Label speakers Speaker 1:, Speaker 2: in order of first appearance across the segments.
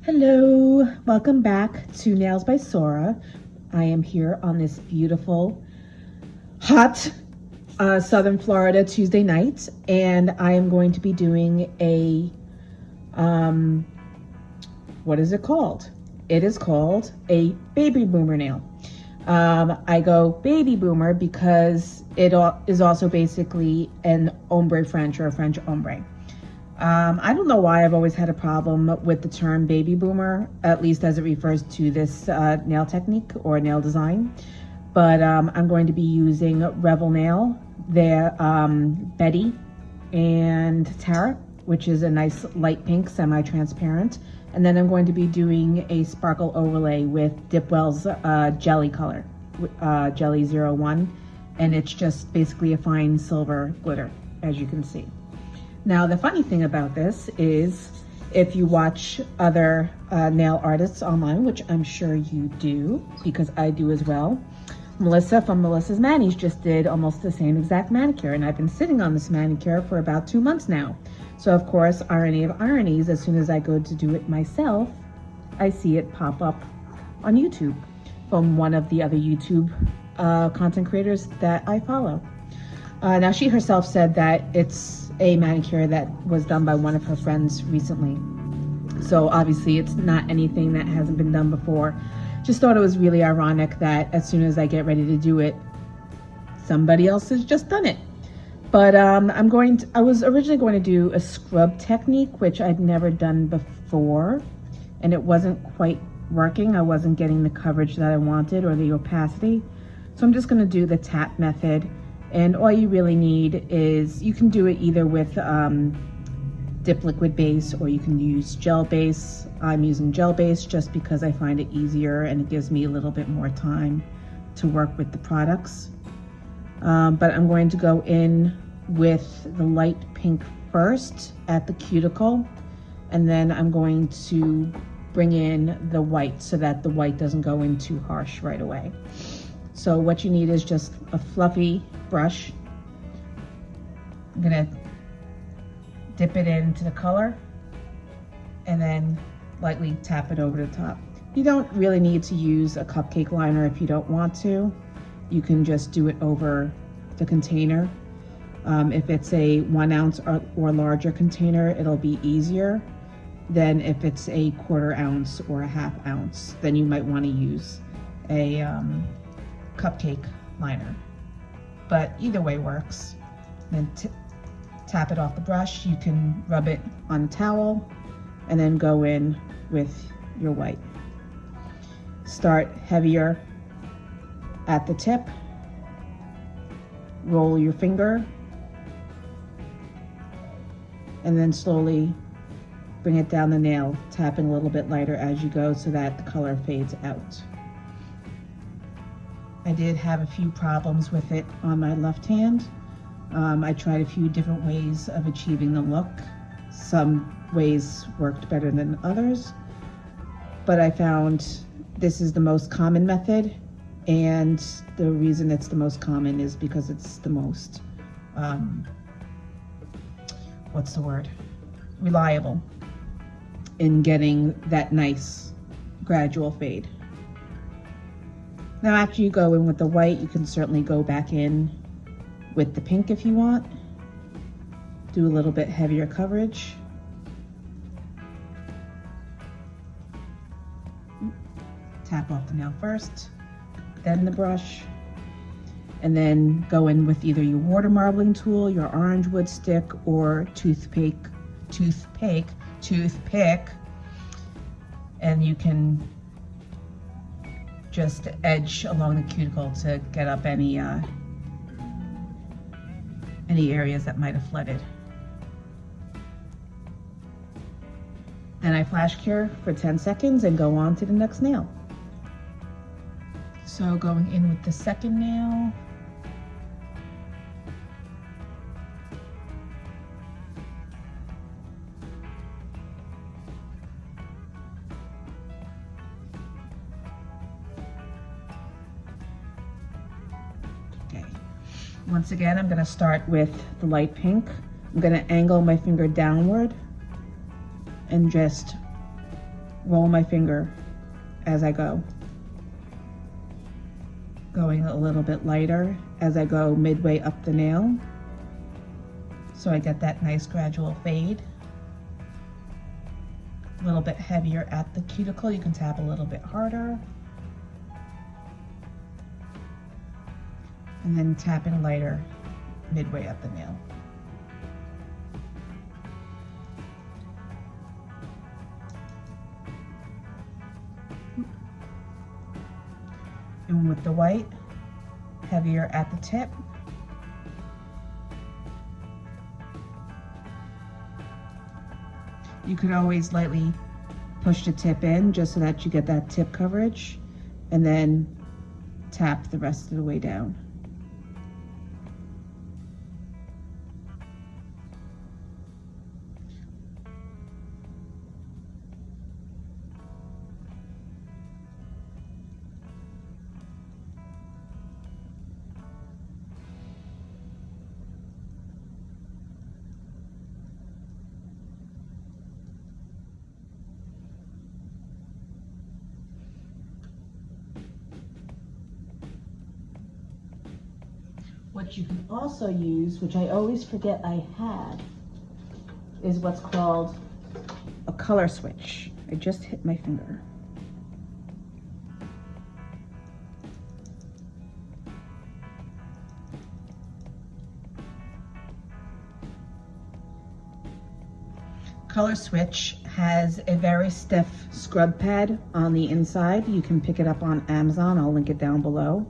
Speaker 1: Hello, welcome back to Nails by Sora. I am here on this beautiful, hot Southern Florida Tuesday night, and I am going to be doing a, what is it called? It is called a baby boomer nail. I go baby boomer because it is also basically an ombre French or a French ombre. I don't know why I've always had a problem with the term baby boomer, at least as it refers to this nail technique or nail design. But I'm going to be using Revel nail, their Bette and Tara, which is a nice light pink, semi-transparent. And then I'm going to be doing a sparkle overlay with Dipwell's jelly color, Jelly 01. And it's just basically a fine silver glitter, as you can see. Now, the funny thing about this is if you watch other nail artists online, which I'm sure you do, because I do as well. Melissa from Melissa's Manis just did almost the same exact manicure, and I've been sitting on this manicure for about 2 months now. So of course, irony of ironies, as soon as I go to do it myself, I see it pop up on YouTube from one of the other YouTube content creators that I follow. Now, she herself said that it's a manicure that was done by one of her friends recently. So obviously it's not anything that hasn't been done before. Just thought it was really ironic that as soon as I get ready to do it, somebody else has just done it. But I was originally going to do a scrub technique, which I'd never done before, and it wasn't quite working. I wasn't getting the coverage that I wanted or the opacity. So I'm just gonna do the tap method. And all you really need is, you can do it either with dip liquid base or you can use gel base. I'm using gel base just because I find it easier and it gives me a little bit more time to work with the products. But I'm going to go in with the light pink first at the cuticle, and then I'm going to bring in the white so that the white doesn't go in too harsh right away. So what you need is just a fluffy brush. I'm gonna dip it into the color and then lightly tap it over the top. You don't really need to use a cupcake liner if you don't want to. You can just do it over the container. If it's a 1 ounce or larger container, it'll be easier than if it's a 1/4 ounce or a 1/2 ounce. Then you might want to use a cupcake liner. But either way works. Then tap it off the brush. You can rub it on a towel and then go in with your white. Start heavier at the tip. Roll your finger and then slowly bring it down the nail, tapping a little bit lighter as you go so that the color fades out. I did have a few problems with it on my left hand. I tried a few different ways of achieving the look. Some ways worked better than others, but I found this is the most common method, and the reason it's the most common is because it's the most, reliable in getting that nice gradual fade. Now after you go in with the white, you can certainly go back in with the pink if you want. Do a little bit heavier coverage. Tap off the nail first, then the brush, and then go in with either your water marbling tool, your orange wood stick, or toothpick, and you can just edge along the cuticle to get up any areas that might have flooded. Then I flash cure for 10 seconds and go on to the next nail. So going in with the second nail. Once again, I'm going to start with the light pink. I'm going to angle my finger downward and just roll my finger as I go. Going a little bit lighter as I go midway up the nail, so I get that nice gradual fade. A little bit heavier at the cuticle, you can tap a little bit harder. And then tapping lighter midway up the nail. And with the white, heavier at the tip. You could always lightly push the tip in just so that you get that tip coverage, and then tap the rest of the way down. What you can also use, which I always forget I had, is what's called a color switch. I just hit my finger. Color switch has a very stiff scrub pad on the inside. You can pick it up on Amazon. I'll link it down below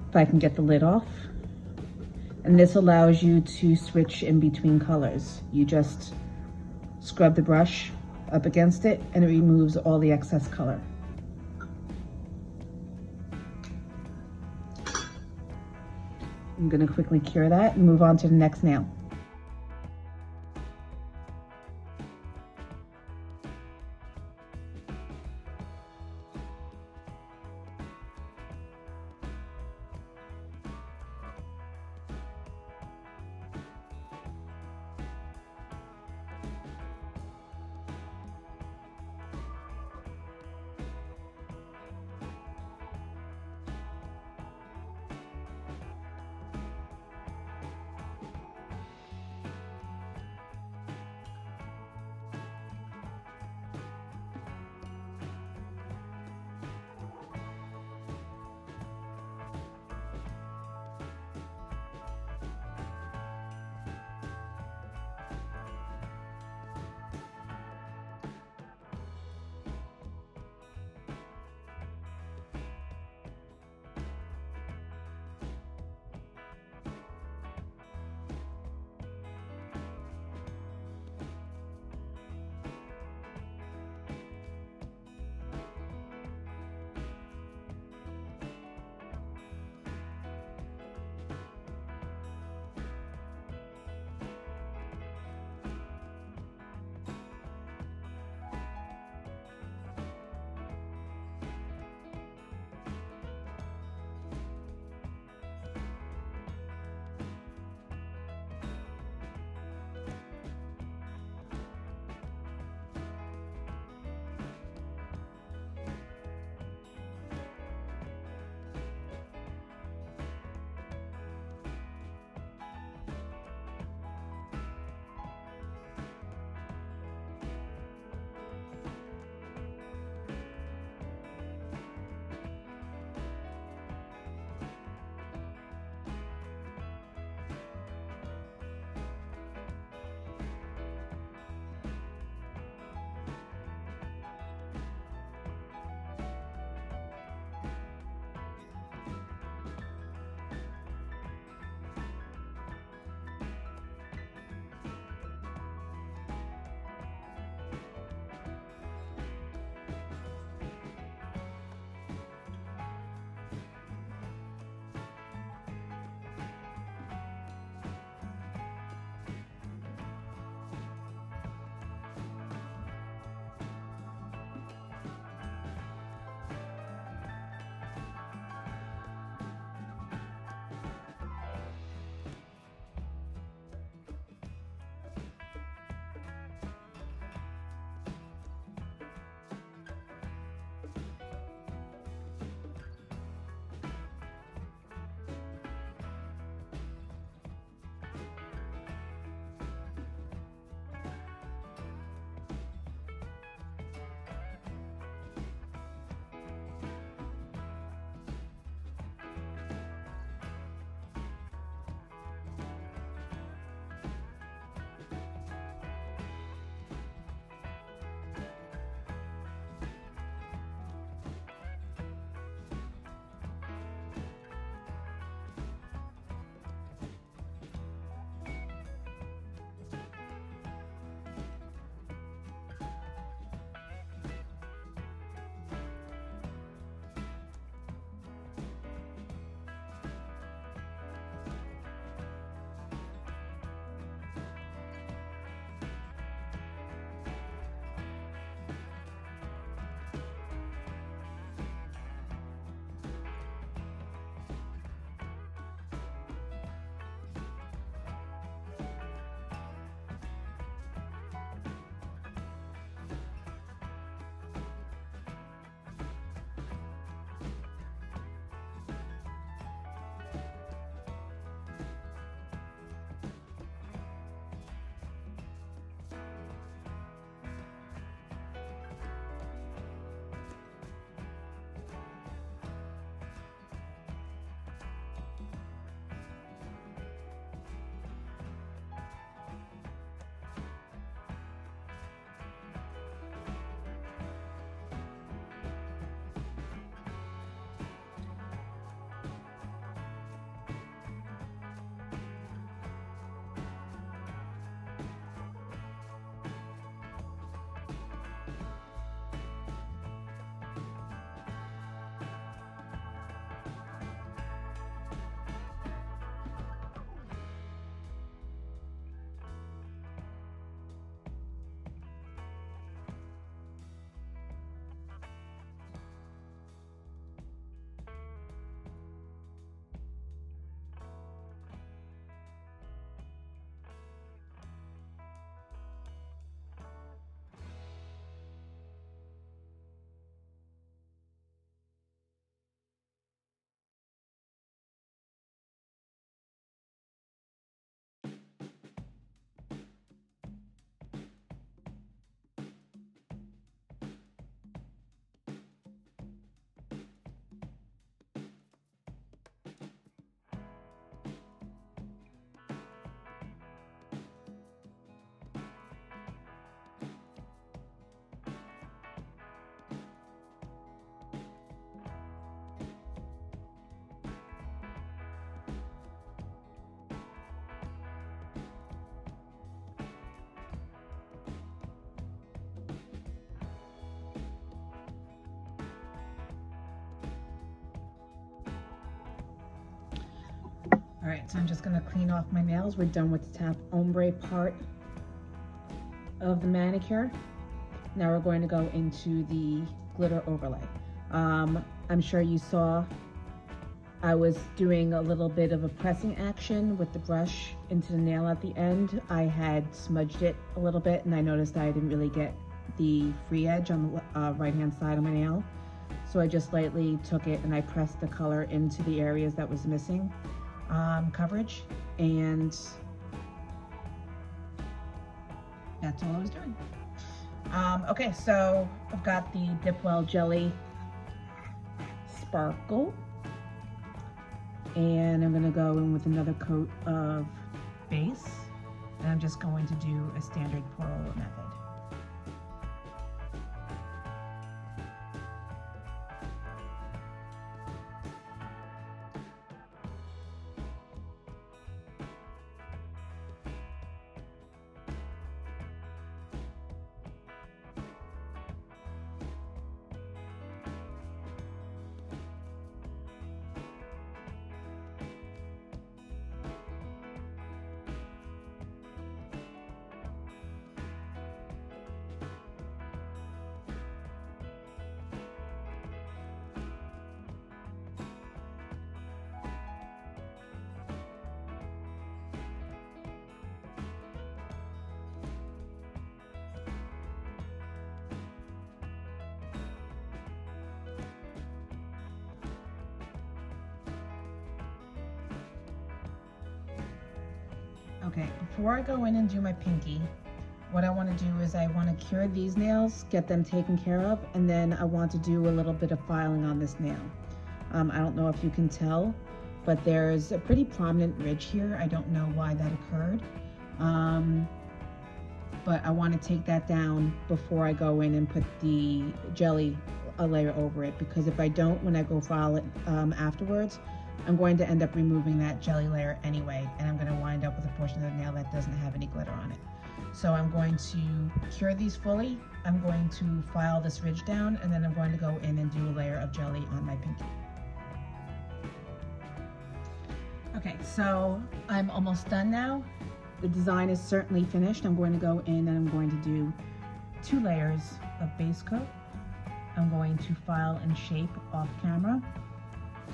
Speaker 1: if I can get the lid off. And this allows you to switch in between colors. You just scrub the brush up against it and it removes all the excess color. I'm gonna quickly cure that and move on to the next nail. so I'm just gonna clean off my nails. We're done with the tap ombre part of the manicure. Now we're going to go into the glitter overlay. I'm sure you saw I was doing a little bit of a pressing action with the brush into the nail at the end. I had smudged it a little bit and I noticed I didn't really get the free edge on the right hand side of my nail. So I just lightly took it and I pressed the color into the areas that was missing coverage, and that's all I was doing. Okay, so I've got the Dipwell Jelly Sparkle, and I'm gonna go in with another coat of base, and I'm just going to do a standard pour over method. Okay, before I go in and do my pinky, what I want to do is I want to cure these nails, get them taken care of, and then I want to do a little bit of filing on this nail. I don't know if you can tell, but there's a pretty prominent ridge here. I don't know why that occurred, but I want to take that down before I go in and put the jelly a layer over it, because if I don't, when I go file it afterwards, I'm going to end up removing that jelly layer anyway, and I'm going to wind up with a portion of the nail that doesn't have any glitter on it. So I'm going to cure these fully. I'm going to file this ridge down, and then I'm going to go in and do a layer of jelly on my pinky. Okay, so I'm almost done now. The design is certainly finished. I'm going to go in and I'm going to do 2 layers of base coat. I'm going to file and shape off camera,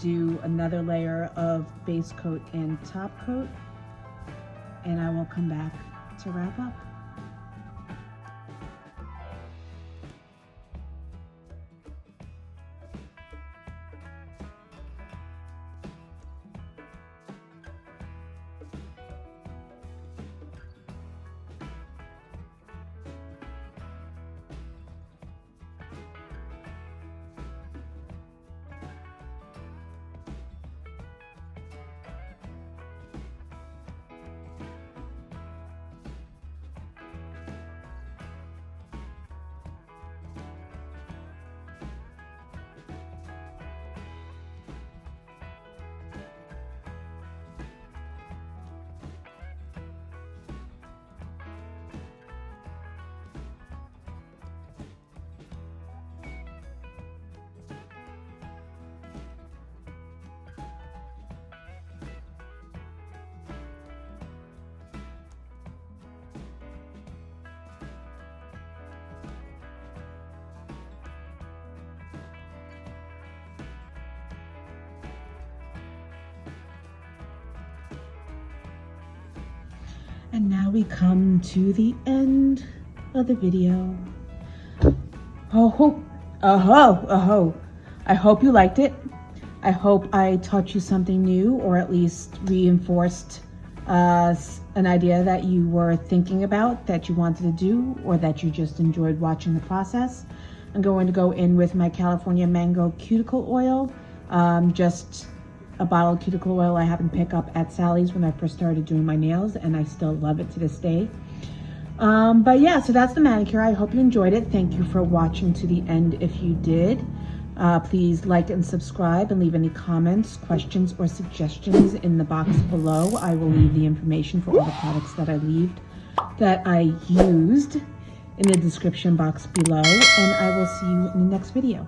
Speaker 1: do another layer of base coat and top coat, and I will come back to wrap up. And now we come to the end of the video. I hope you liked it. I hope I taught you something new, or at least reinforced an idea that you were thinking about, that you wanted to do, or that you just enjoyed watching the process. I'm going to go in with my California Mango Cuticle Oil, just a bottle of cuticle oil I happened to pick up at Sally's when I first started doing my nails, and I still love it to this day. But yeah, so that's the manicure. I hope you enjoyed it. Thank you for watching to the end if you did. Please like and subscribe, and leave any comments, questions, or suggestions in the box below. I will leave the information for all the products that I used in the description box below, and I will see you in the next video.